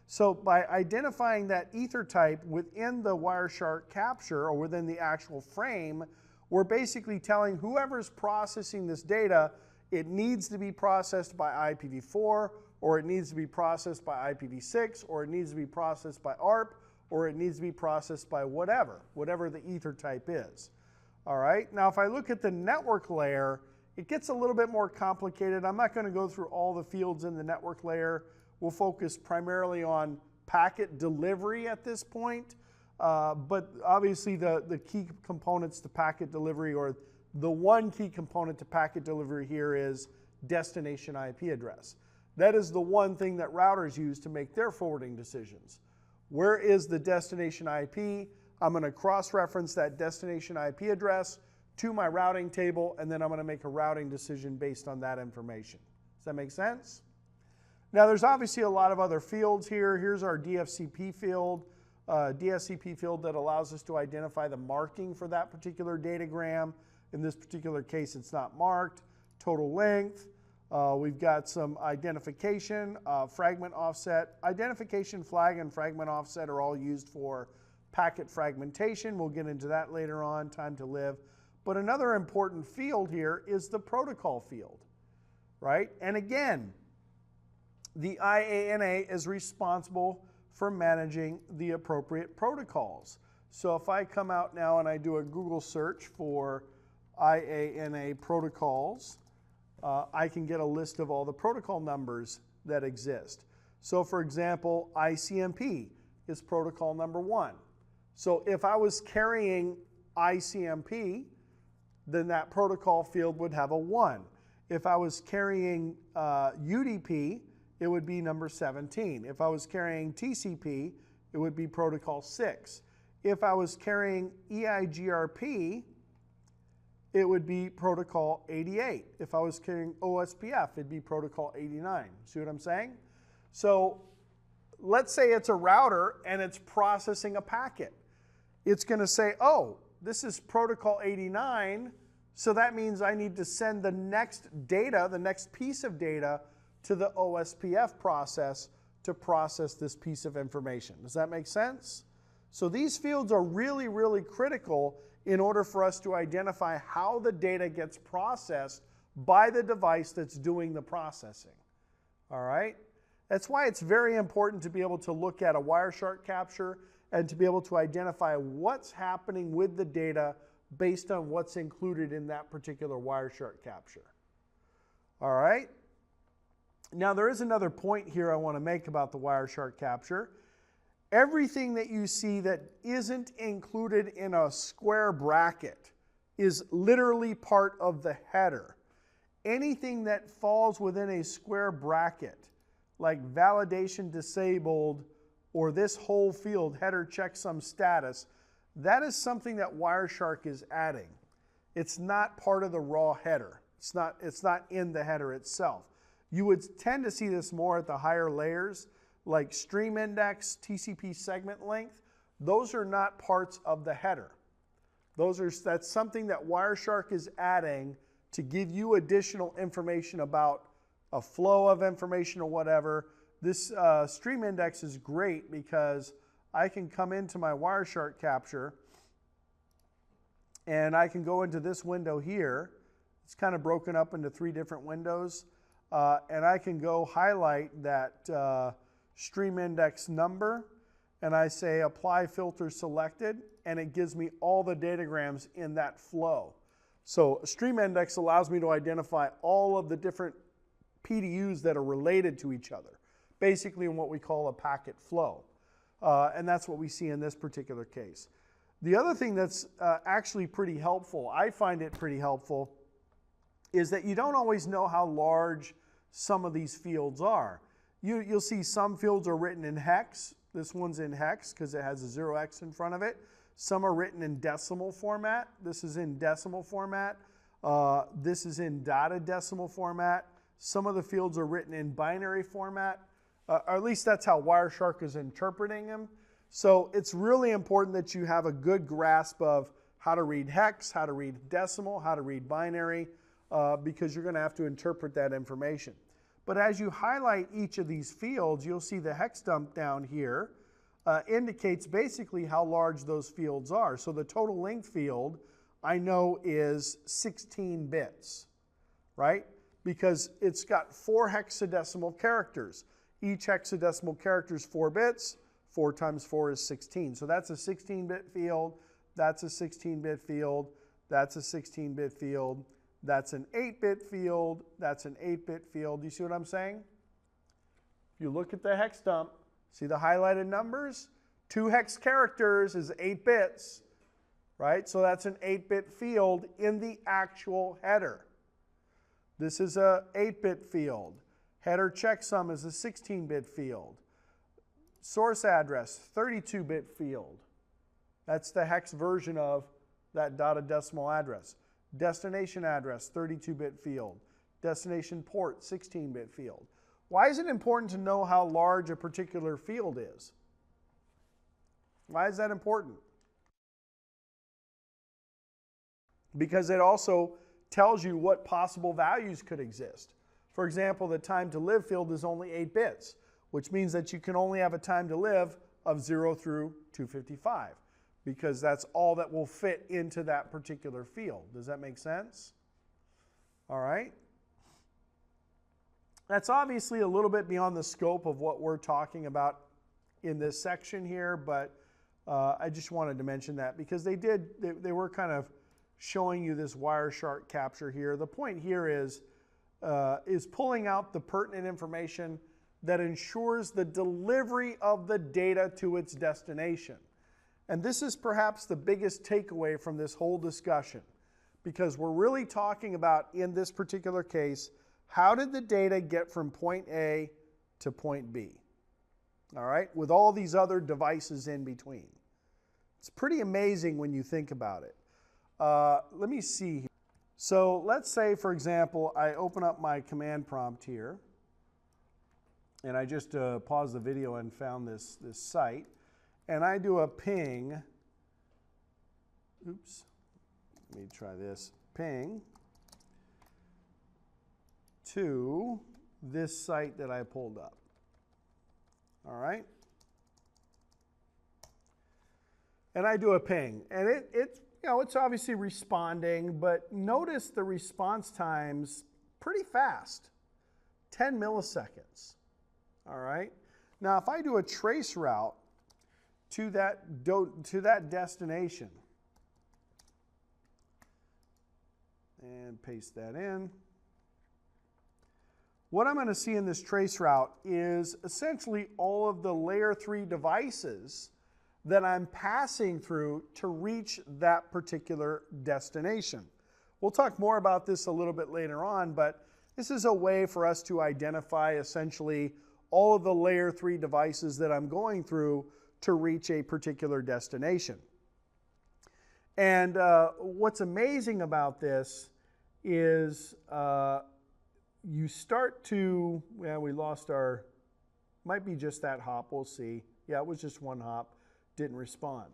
So by identifying that ether type within the Wireshark capture or within the actual frame, we're basically telling whoever's processing this data, it needs to be processed by IPv4, or it needs to be processed by IPv6, or it needs to be processed by ARP, or it needs to be processed by whatever the ether type is. All right, now if I look at the network layer, it gets a little bit more complicated. I'm not going to go through all the fields in the network layer. We'll focus primarily on packet delivery at this point. But obviously the key components to packet delivery, or the one key component to packet delivery here, is destination IP address. That is the one thing that routers use to make their forwarding decisions. Where is the destination IP? I'm going to cross-reference that destination IP address to my routing table, and then I'm going to make a routing decision based on that information. Does that make sense? Now there's obviously a lot of other fields here. Here's our DFCP field, DSCP field that allows us to identify the marking for that particular datagram. In this particular case, it's not marked. Total length. We've got some identification, fragment offset. Identification flag and fragment offset are all used for packet fragmentation. We'll get into that later on, time to live. But another important field here is the protocol field, right? And again, the IANA is responsible for managing the appropriate protocols. So if I come out now and I do a Google search for IANA protocols, I can get a list of all the protocol numbers that exist. So for example, ICMP is protocol number 1. So if I was carrying ICMP, then that protocol field would have a 1. If I was carrying UDP, it would be number 17. If I was carrying TCP, it would be protocol 6. If I was carrying EIGRP, it would be protocol 88. If I was carrying OSPF, it'd be protocol 89. See what I'm saying? So let's say it's a router and it's processing a packet. it's going to say, oh, this is protocol 89, so that means I need to send the next data, the next piece of data, to the OSPF process to process this piece of information. Does that make sense? So these fields are really, really critical in order for us to identify how the data gets processed by the device that's doing the processing. All right? That's why it's very important to be able to look at a Wireshark capture and to be able to identify what's happening with the data based on what's included in that particular Wireshark capture. All right? Now, there is another point here I want to make about the Wireshark capture. Everything that you see that isn't included in a square bracket is literally part of the header. Anything that falls within a square bracket, like validation disabled or this whole field, header checksum status, that is something that Wireshark is adding. It's not part of the raw header. It's not in the header itself. You would tend to see this more at the higher layers, like stream index, TCP segment length. Those are not parts of the header. That's something that Wireshark is adding to give you additional information about a flow of information or whatever. This stream index is great because I can come into my Wireshark capture and I can go into this window here. It's kind of broken up into 3 different windows. And I can go highlight that stream index number and I say apply filter selected, and it gives me all the datagrams in that flow. So stream index allows me to identify all of the different PDUs that are related to each other, basically in what we call a packet flow. And that's what we see in this particular case. The other thing that's actually pretty helpful, I find it pretty helpful, is that you don't always know how large some of these fields are. You'll see some fields are written in hex. This one's in hex because it has a 0x in front of it. Some are written in decimal format. This is in decimal format. This is in dotted decimal format. Some of the fields are written in binary format, or at least that's how Wireshark is interpreting them. So it's really important that you have a good grasp of how to read hex, how to read decimal, how to read binary, because you're going to have to interpret that information. But as you highlight each of these fields, you'll see the hex dump down here indicates basically how large those fields are. So the total length field I know is 16 bits, right? Because it's got 4 hexadecimal characters. Each hexadecimal character is 4 bits. 4 times 4 is 16. So that's a 16-bit field. That's a 16-bit field. That's a 16-bit field. That's an 8-bit field. That's an 8-bit field. Do you see what I'm saying? If you look at the hex dump, see the highlighted numbers? 2 hex characters is 8 bits, right? So that's an 8-bit field in the actual header. This is a 8-bit field. Header checksum is a 16-bit field. Source address, 32-bit field. That's the hex version of that dotted decimal address. Destination address, 32-bit field. Destination port, 16-bit field. Why is it important to know how large a particular field is? Why is that important? Because it also tells you what possible values could exist. For example, the time to live field is only 8 bits, which means that you can only have a time to live of 0 through 255, because that's all that will fit into that particular field. Does that make sense? All right. That's obviously a little bit beyond the scope of what we're talking about in this section here, but I just wanted to mention that because they were kind of showing you this Wireshark capture here. The point here is pulling out the pertinent information that ensures the delivery of the data to its destination. And this is perhaps the biggest takeaway from this whole discussion, because we're really talking about, in this particular case, how did the data get from point A to point B? All right, with all these other devices in between. It's pretty amazing when you think about it. Let me see. So let's say, for example, I open up my command prompt here, and I just paused the video and found this site, and I do a ping oops, let me try this, ping to this site that I pulled up. All right? And I do a ping, and it's obviously responding, but notice the response time's pretty fast, 10 milliseconds. All right? Now, if I do a trace route to that destination and paste that in, what I'm going to see in this trace route is essentially all of the layer 3 devices that I'm passing through to reach that particular destination. We'll talk more about this a little bit later on, but this is a way for us to identify essentially all of the layer 3 devices that I'm going through to reach a particular destination. And what's amazing about this is you start to, well, we lost our, might be just that hop, we'll see. Yeah, it was just one hop, didn't respond.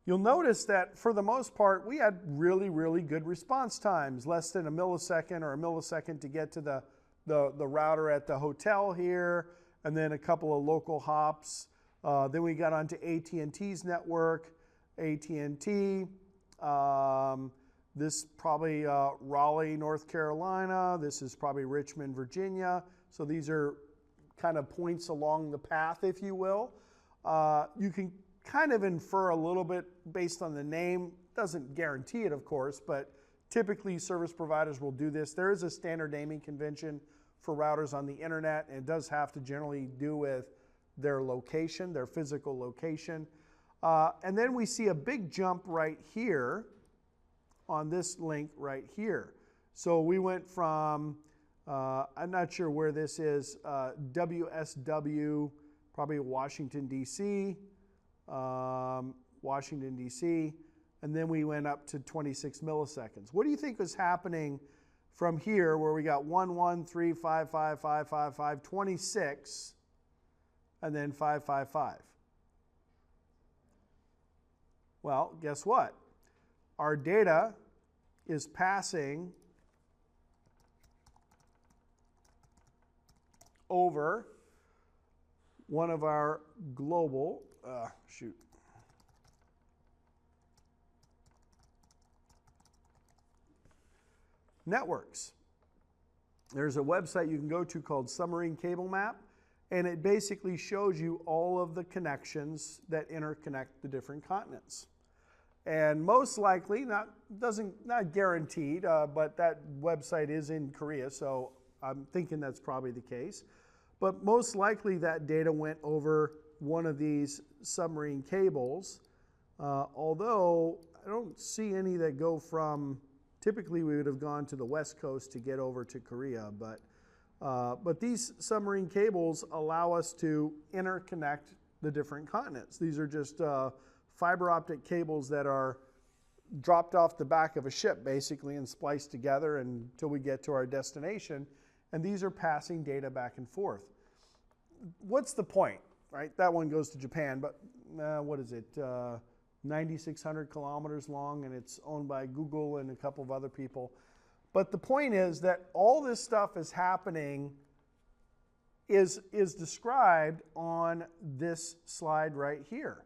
You'll notice that for the most part, we had really, really good response times, less than a millisecond or a millisecond to get to the router at the hotel here, and then a couple of local hops. Then we got onto AT&T's network, AT&T, this probably Raleigh, North Carolina. This is probably Richmond, Virginia. So these are kind of points along the path, if you will. You can kind of infer a little bit based on the name. Doesn't guarantee it, of course, but typically service providers will do this. There is a standard naming convention for routers on the internet, and it does have to generally do with their location, their physical location. And then we see a big jump right here on this link right here. So we went from, I'm not sure where this is, WSW, probably Washington, D.C., Washington, D.C., and then we went up to 26 milliseconds. What do you think was happening from here where we got 1, 1, 3, 5, 5, 5, 5, 5, 26, and then 5, 5, 5? Well, guess what? Our data is passing over one of our global, networks. There's a website you can go to called Submarine Cable Map, and it basically shows you all of the connections that interconnect the different continents. And most likely, not guaranteed, but that website is in Korea, so I'm thinking that's probably the case. But most likely that data went over one of these submarine cables, although I don't see any that go from, typically we would have gone to the West Coast to get over to Korea, but these submarine cables allow us to interconnect the different continents. These are just fiber optic cables that are dropped off the back of a ship basically and spliced together until we get to our destination, and these are passing data back and forth. What's the point, right? That one goes to Japan, but what is it, 9,600 kilometers long, and it's owned by Google and a couple of other people. But the point is that all this stuff is happening, is described on this slide right here.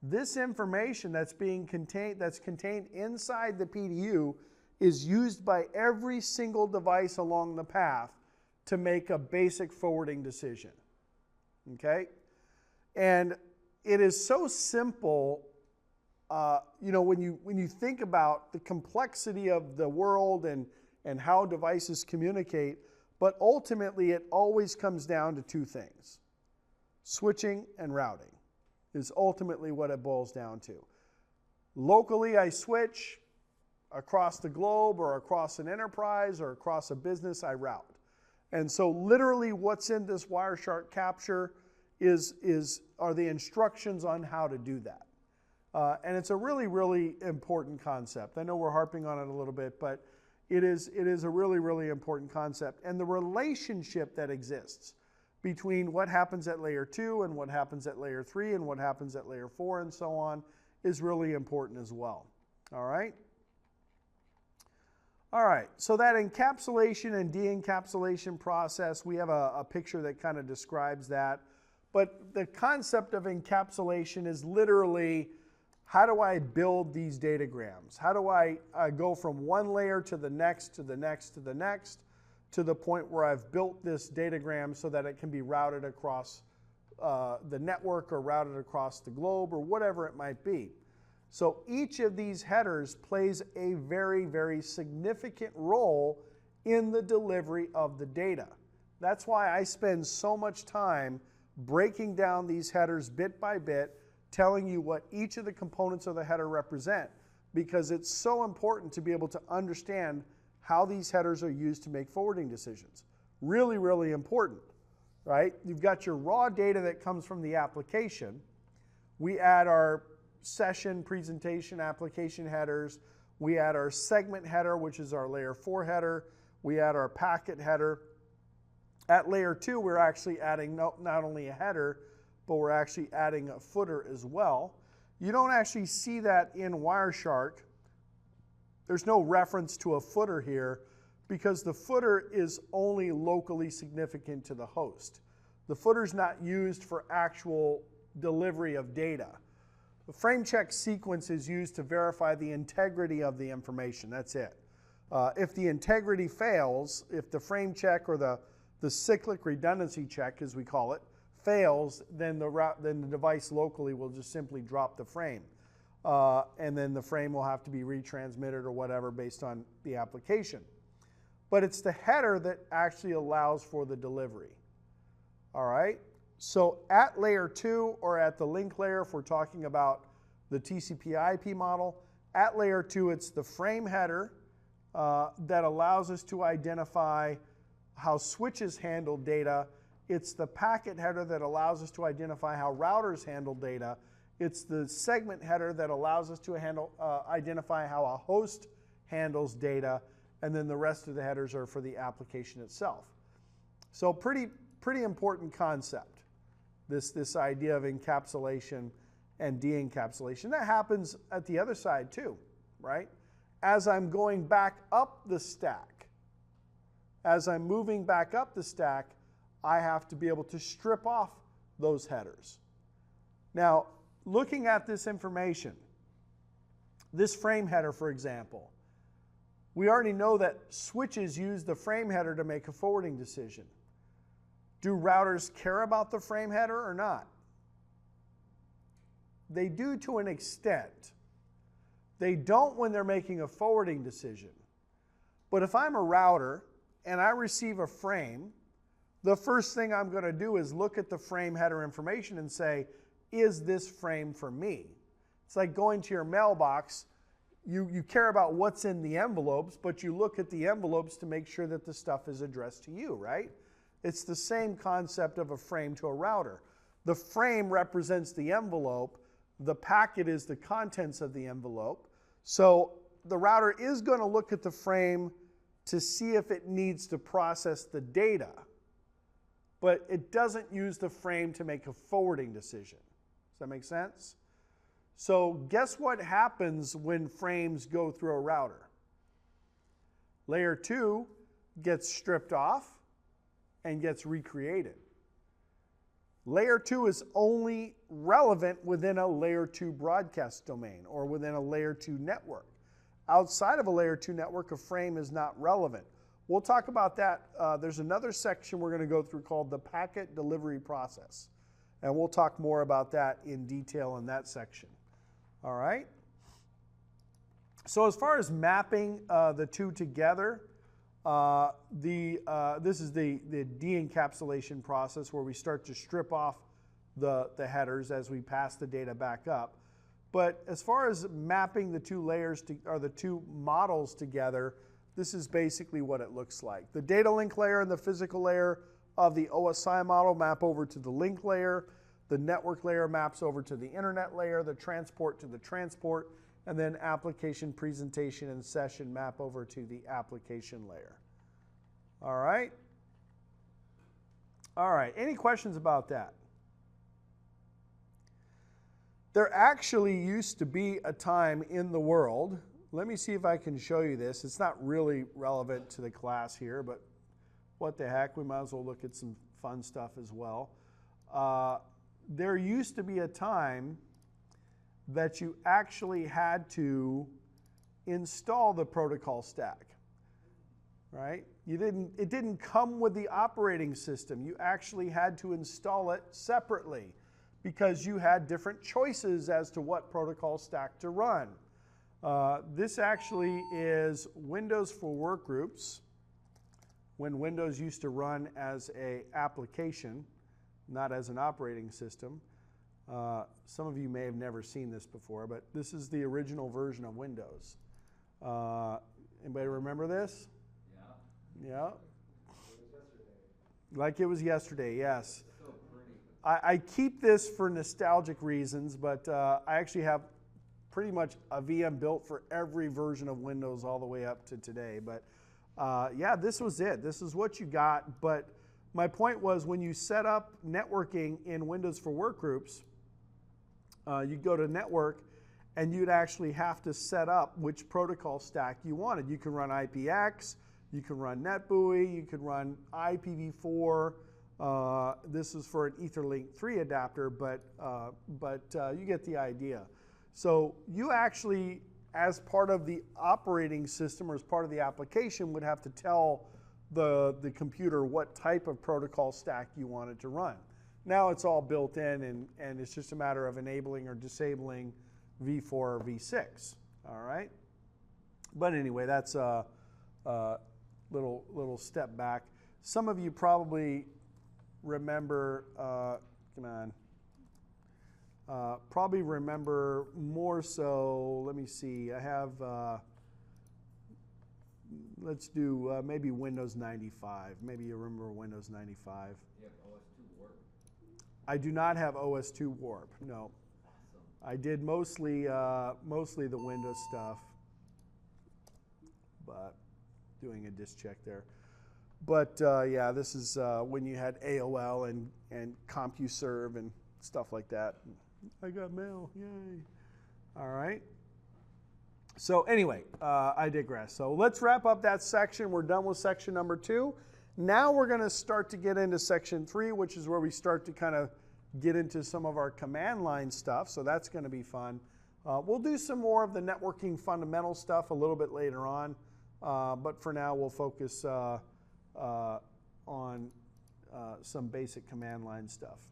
This information that's contained inside the PDU is used by every single device along the path to make a basic forwarding decision. Okay? And it is so simple, when you think about the complexity of the world and how devices communicate, but ultimately it always comes down to two things: switching and routing is ultimately what it boils down to. Locally, I switch. Across the globe or across an enterprise or across a business, I route. And so literally what's in this Wireshark capture are the instructions on how to do that. And it's a really, really important concept. I know we're harping on it a little bit, but it is a really, really important concept. And the relationship that exists between what happens at layer 2 and what happens at layer 3 and what happens at layer 4 and so on is really important as well. All right? All right, so that encapsulation and de-encapsulation process, we have a picture that kind of describes that. But the concept of encapsulation is literally, how do I build these datagrams? How do I go from one layer to the next, to the next, to the next, to the point where I've built this datagram so that it can be routed across the network or routed across the globe or whatever it might be. So each of these headers plays a very, very significant role in the delivery of the data. That's why I spend so much time breaking down these headers bit by bit, telling you what each of the components of the header represent, because it's so important to be able to understand how these headers are used to make forwarding decisions. Really, really important, right? You've got your raw data that comes from the application. We add our session, presentation, application headers. We add our segment header, which is our layer 4 header. We add our packet header. At layer 2, we're actually adding not only a header, but we're actually adding a footer as well. You don't actually see that in Wireshark. There's no reference to a footer here because the footer is only locally significant to the host. The footer's not used for actual delivery of data. The frame check sequence is used to verify the integrity of the information. That's it. If the integrity fails, if the frame check or the cyclic redundancy check, as we call it, fails, then the device locally will just simply drop the frame. And then the frame will have to be retransmitted or whatever based on the application. But it's the header that actually allows for the delivery. All right? So at layer 2 or at the link layer, if we're talking about the TCP/IP model, at layer 2 it's the frame header that allows us to identify how switches handle data. It's the packet header that allows us to identify how routers handle data. It's the segment header that allows us to identify how a host handles data. And then the rest of the headers are for the application itself. So pretty important concept. This idea of encapsulation and de-encapsulation. That happens at the other side too, right? As I'm going back up the stack, as I'm moving back up the stack, I have to be able to strip off those headers. Now, looking at this information, this frame header, for example, we already know that switches use the frame header to make a forwarding decision. Do routers care about the frame header or not? They do to an extent. They don't when they're making a forwarding decision. But if I'm a router and I receive a frame, the first thing I'm going to do is look at the frame header information and say, is this frame for me? It's like going to your mailbox. You care about what's in the envelopes, but you look at the envelopes to make sure that the stuff is addressed to you, right? It's the same concept of a frame to a router. The frame represents the envelope. The packet is the contents of the envelope. So the router is going to look at the frame to see if it needs to process the data, but it doesn't use the frame to make a forwarding decision. Does that make sense? So guess what happens when frames go through a router? Layer 2 gets stripped off and gets recreated. Layer 2 is only relevant within a layer 2 broadcast domain or within a layer 2 network. Outside of a layer 2 network, a frame is not relevant. We'll talk about that. There's another section we're going to go through called the packet delivery process. And we'll talk more about that in detail in that section. All right? So as far as mapping the two together, this is the de-encapsulation process where we start to strip off the headers as we pass the data back up. But as far as mapping the two layers or the two models together, this is basically what it looks like. The data link layer and the physical layer of the OSI model map over to the link layer. The network layer maps over to the internet layer, the transport to the transport, and then application, presentation, and session map over to the application layer. All right? All right, any questions about that? There actually used to be a time in the world, let me see if I can show you this. It's not really relevant to the class here, but what the heck, we might as well look at some fun stuff as well. There used to be a time that you actually had to install the protocol stack, right? It didn't come with the operating system. You actually had to install it separately because you had different choices as to what protocol stack to run. This actually is Windows for Workgroups, when Windows used to run as an application, not as an operating system. Some of you may have never seen this before, but this is the original version of Windows. Anybody remember this? Yeah. Yeah. Like it was yesterday, yes. So pretty. I keep this for nostalgic reasons, but I actually have pretty much a VM built for every version of Windows all the way up to today. But yeah, this was it. This is what you got. But my point was, when you set up networking in Windows for Workgroups, you'd go to network and you'd actually have to set up which protocol stack you wanted. You can run IPX, you can run NetBEUI, you could run IPv4. This is for an Etherlink 3 adapter, but you get the idea. So you actually, as part of the operating system or as part of the application, would have to tell the computer what type of protocol stack you wanted to run. Now it's all built in, and it's just a matter of enabling or disabling v4 or v6. All right. But anyway, that's a little step back. Some of you probably remember. Come on. Probably remember more so. Let me see. I have. Let's do maybe Windows 95. Maybe you remember Windows 95. You have OS2 Warp? I do not have OS2 Warp. No. Awesome. I did mostly the Windows stuff, but doing a disk check there. But yeah, this is when you had AOL and CompuServe and stuff like that. I got mail, yay. All right. So anyway, I digress. So let's wrap up that section. We're done with section number 2. Now we're going to start to get into section 3, which is where we start to kind of get into some of our command line stuff. So that's going to be fun. We'll do some more of the networking fundamental stuff a little bit later on. But for now, we'll focus on some basic command line stuff.